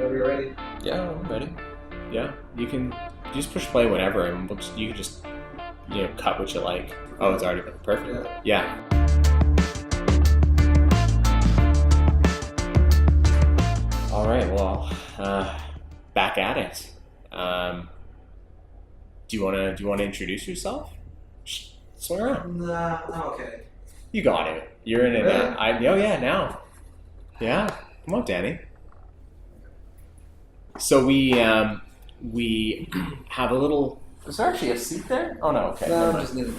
whenever you're ready. Yeah, I'm ready. Yeah, you can just push play whenever, and you can just cut what you like. Oh, it's already perfect. Yeah. All right. Well, back at it. Do you wanna introduce yourself? Swing around. Nah, I'm okay. You got it. You're in it Really? now. Oh yeah, now. Yeah. Come on, Danny. So we have a little. Is there actually a seat there? Oh no. Okay. No, I'm just needing.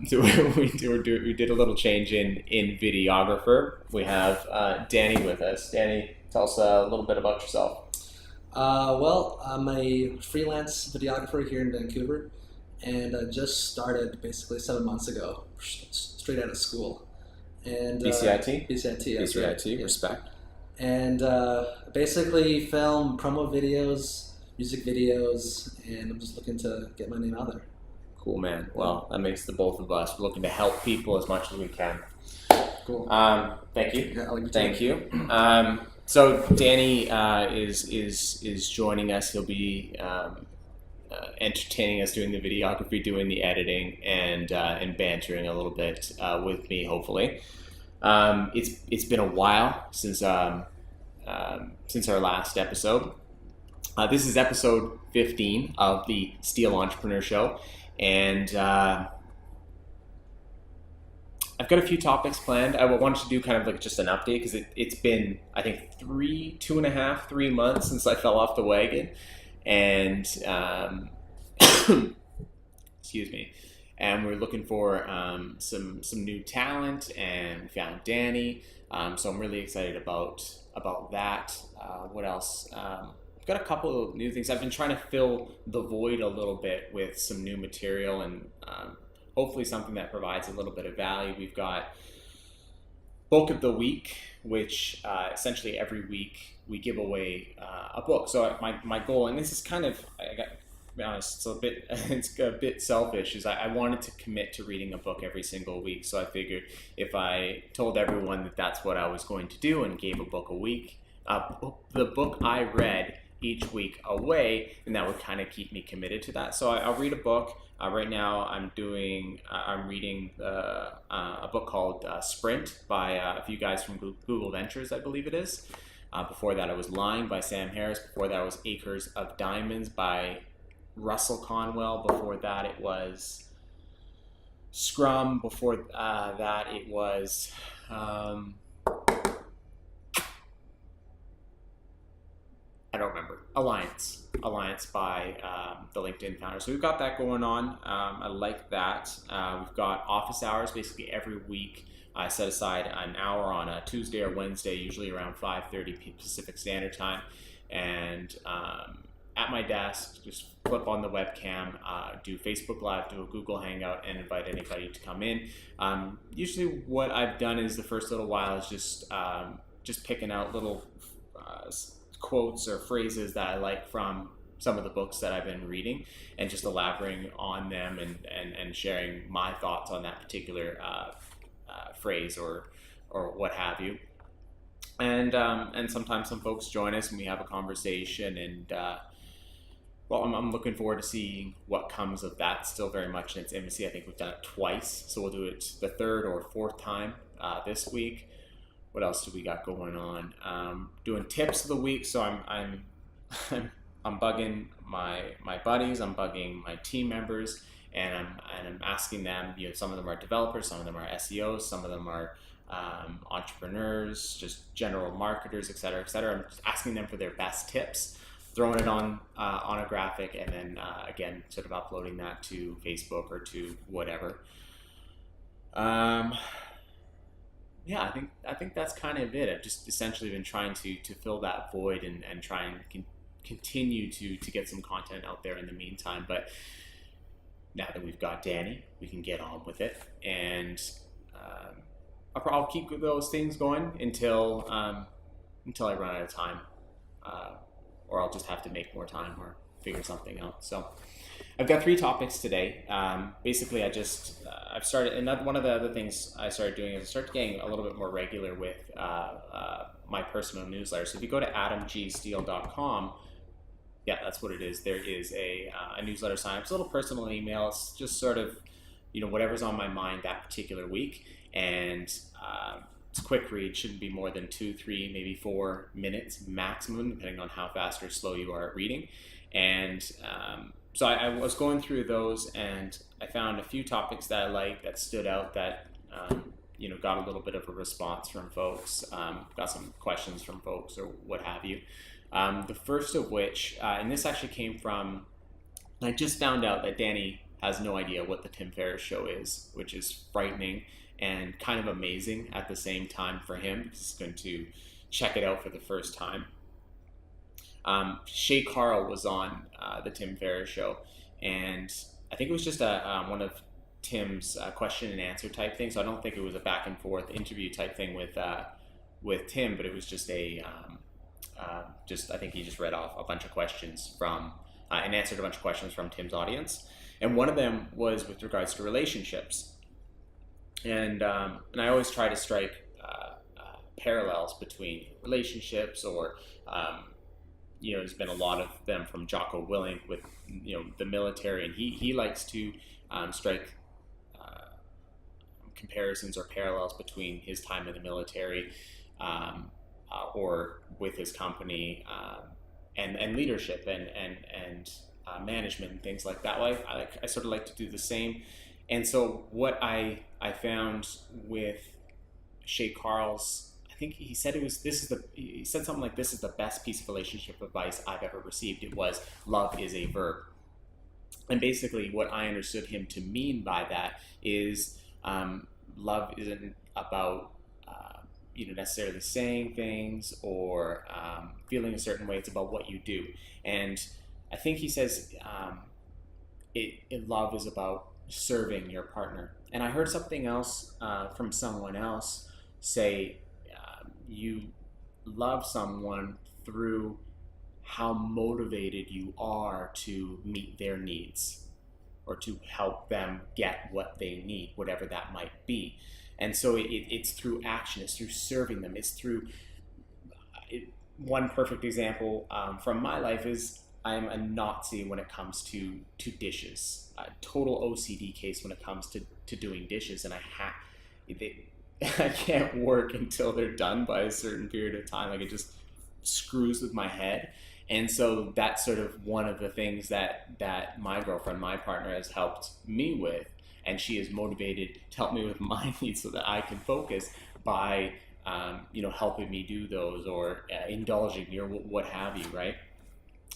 So we did a little change in videographer. We have Danny with us. Danny, tell us a little bit about yourself. Well, I'm a freelance videographer here in Vancouver, and I just started basically 7 months ago, straight out of school. And BCIT? BCIT, that's right. BCIT, respect. And basically film promo videos, music videos, and I'm just looking to get my name out there. Cool, man. Well, that makes the both of us. We're looking to help people as much as we can. Cool. Thank you. Yeah, I like you too. Thank you. So Danny is joining us. He'll be entertaining us, doing the videography, doing the editing, and bantering a little bit with me, hopefully. It's been a while since our last episode. This is episode 15 of the Steele Entrepreneur Show, and I've got a few topics planned. I wanted to do kind of like just an update because it's been, I think, 3 months since I fell off the wagon, and excuse me. And we're looking for some new talent, and we found Danny. So I'm really excited about that. What else? I've got a couple of new things. I've been trying to fill the void a little bit with some new material, and hopefully something that provides a little bit of value. We've got Book of the Week, which essentially every week we give away a book. So my goal, and this is kind of, to be honest, it's a bit selfish, is I wanted to commit to reading a book every single week. So I figured if I told everyone that that's what I was going to do and gave a book a week, the book I read each week away, then that would kind of keep me committed to that. So I'll read a book. Right now I'm reading a book called Sprint by a few guys from Google Ventures, I believe it is. Before that it was Lying by Sam Harris. Before that it was Acres of Diamonds by Russell Conwell. Before that it was Scrum. Before that it was I don't remember. Alliance by the LinkedIn founder. So we've got that going on. I like that. We've got office hours. Basically every week I set aside an hour on a Tuesday or Wednesday, usually around 5:30 Pacific Standard Time, and at my desk, just flip on the webcam, do Facebook Live, do a Google Hangout, and invite anybody to come in. Usually what I've done is the first little while is just picking out little quotes or phrases that I like from some of the books that I've been reading, and just elaborating on them and sharing my thoughts on that particular phrase or what have you. And sometimes some folks join us and we have a conversation, and well, I'm looking forward to seeing what comes of that. Still very much in its infancy. I think we've done it twice, so we'll do it the third or fourth time this week. What else do we got going on? Doing tips of the week. So I'm bugging my buddies. I'm bugging my team members, and I'm asking them. Some of them are developers, some of them are SEOs, some of them are entrepreneurs, just general marketers, etc., etc. I'm just asking them for their best tips, throwing it on a graphic, and then again, sort of uploading that to Facebook or to whatever. Yeah, I think that's kind of it. I've just essentially been trying to fill that void and try and continue to get some content out there in the meantime. But now that we've got Danny, we can get on with it, and I'll keep those things going until I run out of time, or I'll just have to make more time or figure something out. So I've got 3 topics today. Basically, I've started, and one of the other things I started doing is I started getting a little bit more regular with my personal newsletter. So if you go to adamgsteele.com, yeah, that's what it is. There is a newsletter sign up. It's a little personal email. It's just sort of, whatever's on my mind that particular week. And it's a quick read, shouldn't be more than 2, 3, maybe 4 minutes maximum, depending on how fast or slow you are at reading. And so I was going through those, and I found a few topics that I liked, that stood out, that got a little bit of a response from folks, got some questions from folks or what have you. The first of which, and this actually came from, I just found out that Danny has no idea what the Tim Ferriss show is, which is frightening and kind of amazing at the same time for him, because he's going to check it out for the first time. Shay Carl was on the Tim Ferriss show, and I think it was just one of Tim's question and answer type thing. So I don't think it was a back and forth interview type thing with Tim, but it was just I think he just read off a bunch of questions from and answered a bunch of questions from Tim's audience, and one of them was with regards to relationships, and I always try to strike parallels between relationships, or there's been a lot of them from Jocko Willink with the military, and he likes to strike comparisons or parallels between his time in the military or with his company and leadership and management and things like that. Well, I sort of like to do the same. And so what I found with Shay Carl's, I think he said he said something like, this is the best piece of relationship advice I've ever received. It was, love is a verb. And basically what I understood him to mean by that is love isn't about necessarily saying things or feeling a certain way. It's about what you do. And I think he says love is about serving your partner. And I heard something else from someone else say, you love someone through how motivated you are to meet their needs or to help them get what they need, whatever that might be. And so it's through action, it's through serving them, it's through one perfect example from my life is I'm a Nazi when it comes to dishes, a total OCD case when it comes to doing dishes, and I can't work until they're done by a certain period of time. Like, it just screws with my head. And so that's sort of one of the things that my girlfriend, my partner, has helped me with. And she is motivated to help me with my needs so that I can focus by, helping me do those or indulging me or what have you, right?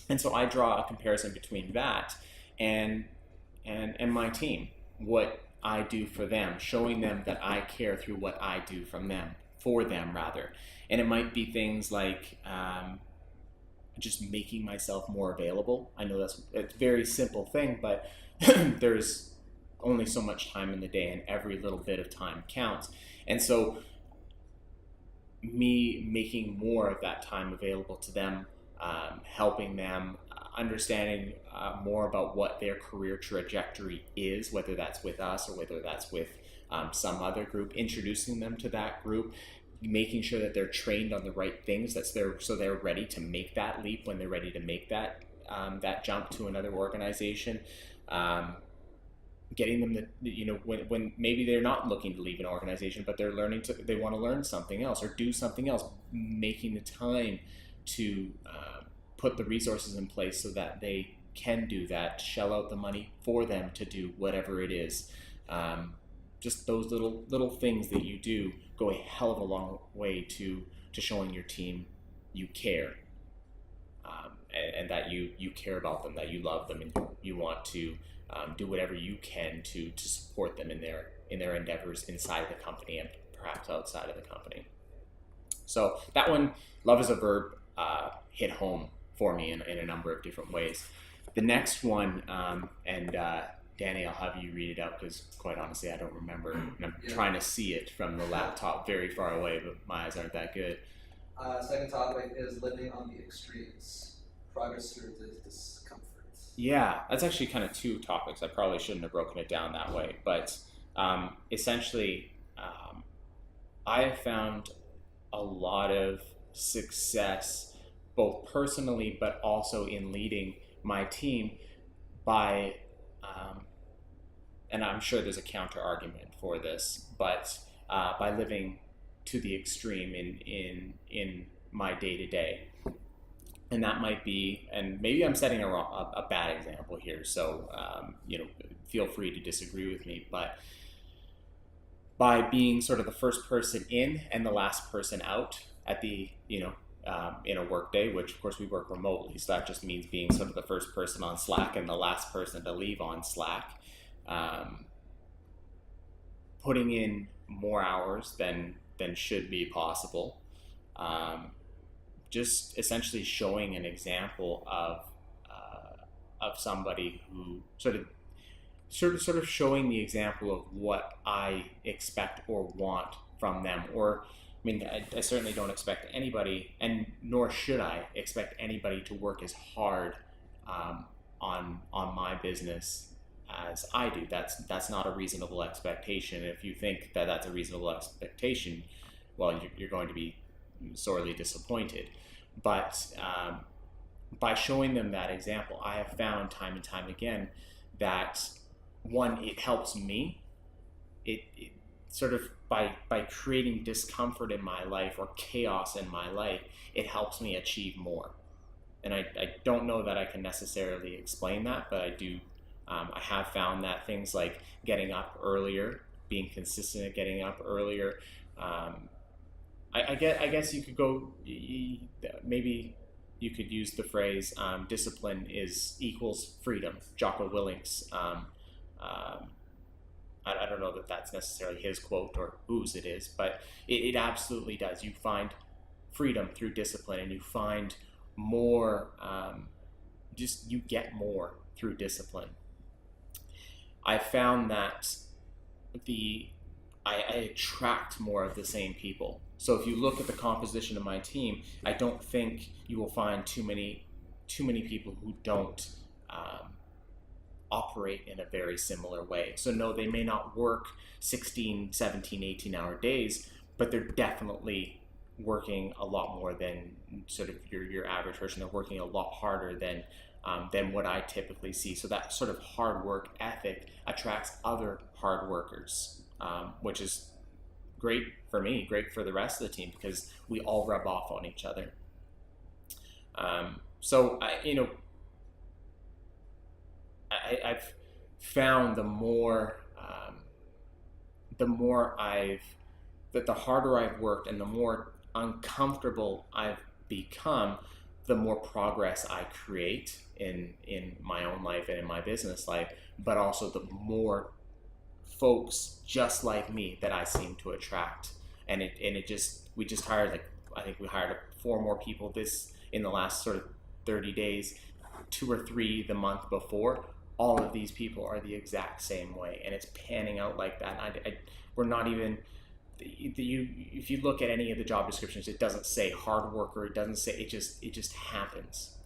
And so I draw a comparison between that and my team, what I do for them, showing them that I care through what I do for them rather. And it might be things like just making myself more available. I know it's a very simple thing, but there's only so much time in the day, and every little bit of time counts. And so me making more of that time available to them, helping them, understanding more about what their career trajectory is, whether that's with us or whether that's with some other group, introducing them to that group, making sure that they're trained on the right things, so they're ready to make that leap when they're ready to make that jump to another organization. Getting them to, when maybe they're not looking to leave an organization, but they want to learn something else or do something else, making the time to put the resources in place so that they can do that, shell out the money for them to do whatever it is. Just those little things that you do go a hell of a long way to showing your team you care, and that you care about them, that you love them, and you want to do whatever you can to support them in their endeavors inside of the company and perhaps outside of the company. So that one, love is a verb, hit home for me in a number of different ways. The next one, and Danny, I'll have you read it out because quite honestly I don't remember, and I'm trying to see it from the laptop very far away, but my eyes aren't that good. Second topic is living on the extremes, progress through the discomfort. Yeah, that's actually kind of two topics. I probably shouldn't have broken it down that way, but essentially, I have found a lot of success, both personally but also in leading my team by, um, and I'm sure there's a counter argument for this, but by living to the extreme in my day to day. And that might be, and maybe I'm setting a bad example here, so feel free to disagree with me, but by being sort of the first person in and the last person out at the in a workday, which of course we work remotely, so that just means being sort of the first person on Slack and the last person to leave on Slack, um, putting in more hours than should be possible, um, just essentially showing an example of somebody who sort of showing the example of what I expect or want from them. Or, I mean, I certainly don't expect anybody, and nor should I expect anybody to work as hard on my business as I do. That's not a reasonable expectation. If you think that that's a reasonable expectation, well, you're going to be sorely disappointed. But by showing them that example, I have found time and time again that one, it helps me. It sort of by creating discomfort in my life or chaos in my life, it helps me achieve more. And I don't know that I can necessarily explain that, but I do. I have found that things like getting up earlier, being consistent at getting up earlier. I guess you could go, maybe you could use the phrase discipline is equals freedom. Jocko Willink's, I don't know that that's necessarily his quote or whose it is, but it absolutely does. You find freedom through discipline, and you find more, you get more through discipline. I found that I attract more of the same people. So if you look at the composition of my team, I don't think you will find too many people who don't operate in a very similar way. So no, they may not work 16, 17, 18-hour days, but they're definitely working a lot more than sort of your average person. They're working a lot harder than what I typically see. So that sort of hard work ethic attracts other hard workers, which is great for me, great for the rest of the team, because we all rub off on each other. I've found the harder I've worked and the more uncomfortable I've become, the more progress I create in my own life and in my business life, but also the more folks just like me that I seem to attract. And we just hired, I think we hired 4 more people in the last sort of 30 days, 2 or 3 the month before. All of these people are the exact same way, and it's panning out like that. We're not even, if you look at any of the job descriptions, it doesn't say hard worker. It doesn't say, it just happens.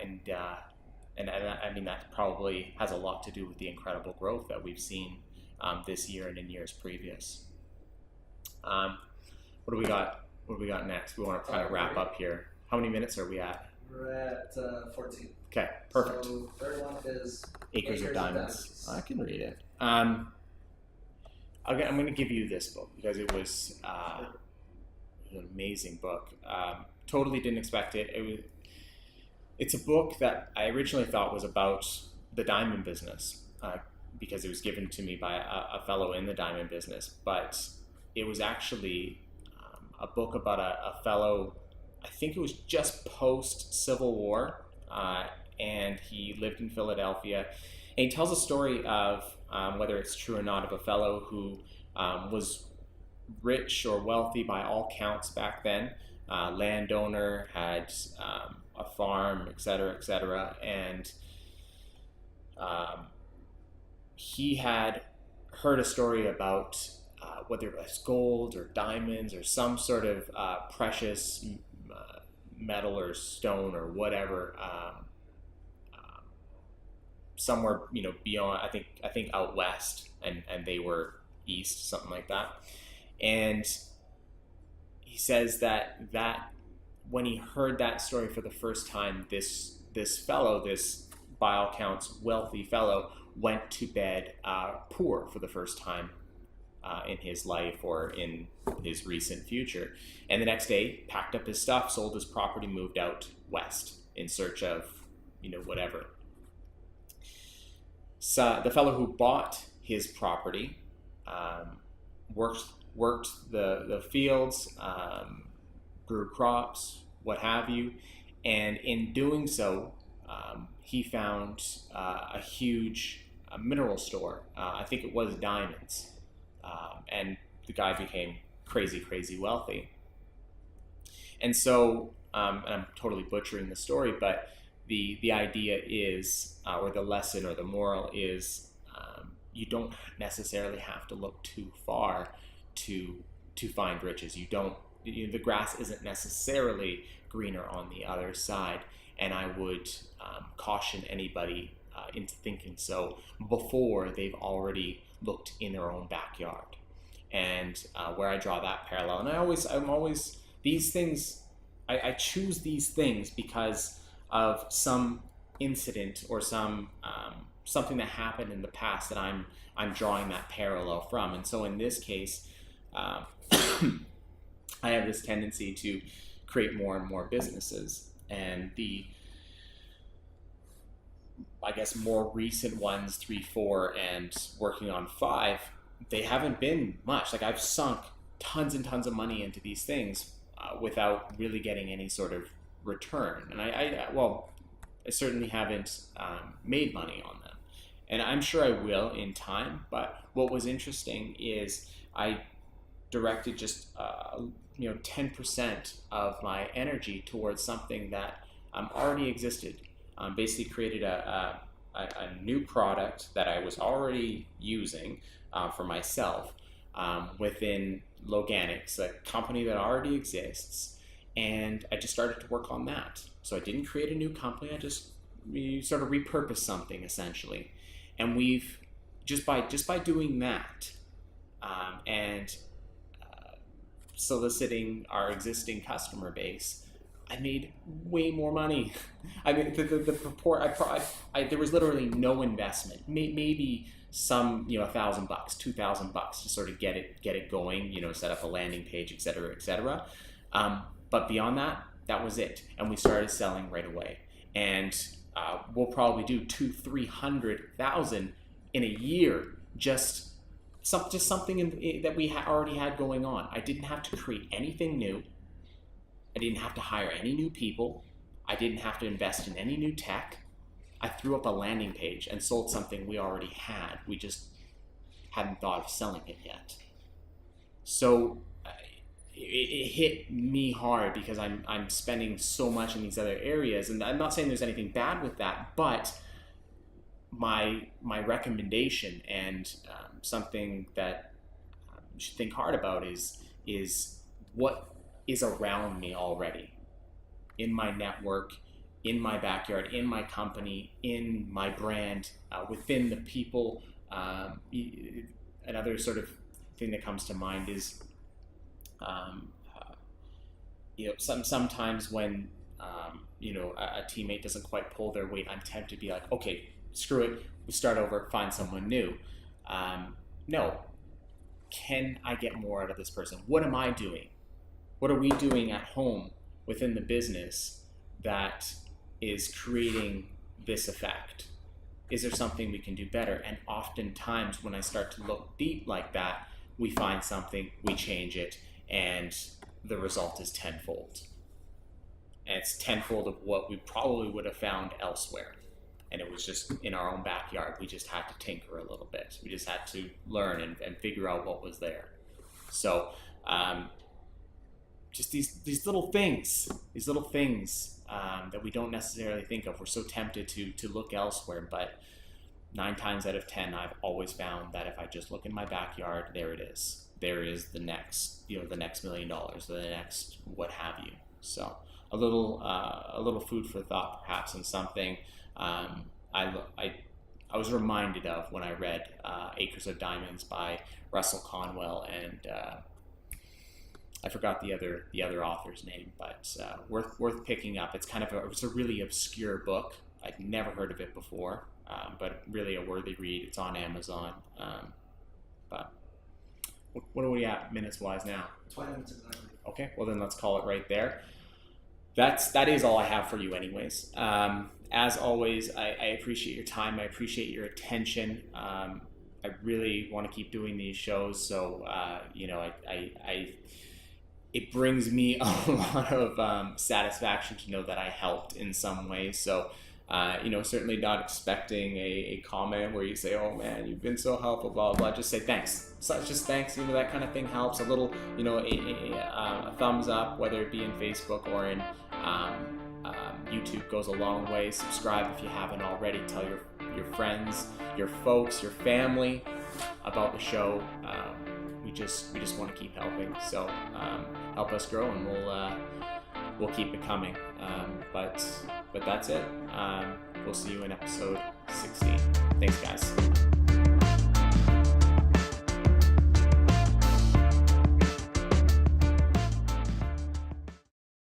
And I mean, that probably has a lot to do with the incredible growth that we've seen this year and in years previous. What do we got? What do we got next? We want to try to wrap up here. How many minutes are we at? We're at 14. Okay, perfect. So third one is Acres of Diamonds. I can read it. I'm going to give you this book because it was an amazing book. Totally didn't expect it. It's a book that I originally thought was about the diamond business because it was given to me by a fellow in the diamond business. But it was actually a book about a fellow, I think it was just post-Civil War, and he lived in Philadelphia. And he tells a story of, whether it's true or not, of a fellow who was rich or wealthy by all counts back then, landowner, had a farm, et cetera, and he had heard a story about whether it was gold or diamonds or some sort of precious metal or stone or whatever somewhere, beyond, I think out west, and they were east, something like that. And he says that when he heard that story for the first time, this fellow, this by all counts wealthy fellow, went to bed poor for the first time in his life or in his recent future. And the next day, packed up his stuff, sold his property, moved out west in search of, whatever. So the fellow who bought his property worked the fields, grew crops, what have you, and in doing so, he found a huge mineral store. I think it was diamonds, and the guy became crazy wealthy. And so, and I'm totally butchering the story, but the idea is, or the lesson or the moral is, you don't necessarily have to look too far to find riches. The grass isn't necessarily greener on the other side. And I would caution anybody into thinking so before they've already looked in their own backyard. And where I draw that parallel, and I'm always these things. I choose these things because of some incident or something that happened in the past that I'm drawing that parallel from. And so in this case, I have this tendency to create more and more businesses. And the, I guess, more recent ones, 3, 4, and working on 5, they haven't been much. Like, I've sunk tons and tons of money into these things without really getting any sort of return. And I certainly haven't made money on them. And I'm sure I will in time. But what was interesting is I directed just 10% of my energy towards something that already existed. Basically created a new product that I was already using for myself within Loganics, a company that already exists, and I just started to work on that. So I didn't create a new company. We sort of repurposed something essentially, and we've just by doing that and soliciting our existing customer base, I made way more money. I mean, the purport. There was literally no investment. Maybe some, $1,000, $2,000 to sort of get it going. Set up a landing page, et cetera. But beyond that, that was it. And we started selling right away. And we'll probably do 200,000-300,000 in a year. Just something that we already had going on. I didn't have to create anything new. I didn't have to hire any new people. I didn't have to invest in any new tech. I threw up a landing page and sold something we already had. We just hadn't thought of selling it yet. So it hit me hard because I'm spending so much in these other areas. And I'm not saying there's anything bad with that, but my recommendation and something that you should think hard about is what is around me already, in my network, in my backyard, in my company, in my brand, within the people. Another sort of thing that comes to mind is, sometimes when a teammate doesn't quite pull their weight, I'm tempted to be like, okay, screw it, we start over, find someone new. No, can I get more out of this person? What am I doing? What are we doing at home within the business that is creating this effect? Is there something we can do better? And oftentimes when I start to look deep like that, we find something, we change it, and the result is tenfold. And it's tenfold of what we probably would have found elsewhere. And it was just in our own backyard. We just had to tinker a little bit. We just had to learn and figure out what was there. So just these little things that we don't necessarily think of. We're so tempted to look elsewhere, but 9 times out of 10, I've always found that if I just look in my backyard, there it is. There is the next $1 million, or the next what have you. So a little food for thought, perhaps, and something I reminded of when I read Acres of Diamonds by Russell Conwell, and I forgot the other author's name, but worth picking up. It's a really obscure book. I'd never heard of it before, but really a worthy read. It's on Amazon. But what are we at minutes wise now? 20 minutes exactly. Okay, well then let's call it right there. That is all I have for you anyways. As always, I appreciate your time. I appreciate your attention. I really want to keep doing these shows, so it brings me a lot of satisfaction to know that I helped in some way. So, certainly not expecting a comment where you say, "Oh man, you've been so helpful," blah blah. Just say thanks. So just thanks. That kind of thing helps. A little, a thumbs up, whether it be in Facebook or in YouTube, goes a long way. Subscribe if you haven't already. Tell your friends, your folks, your family about the show. We just want to keep helping. So help us grow, and we'll keep it coming. But that's it. We'll see you in episode 16. Thanks, guys.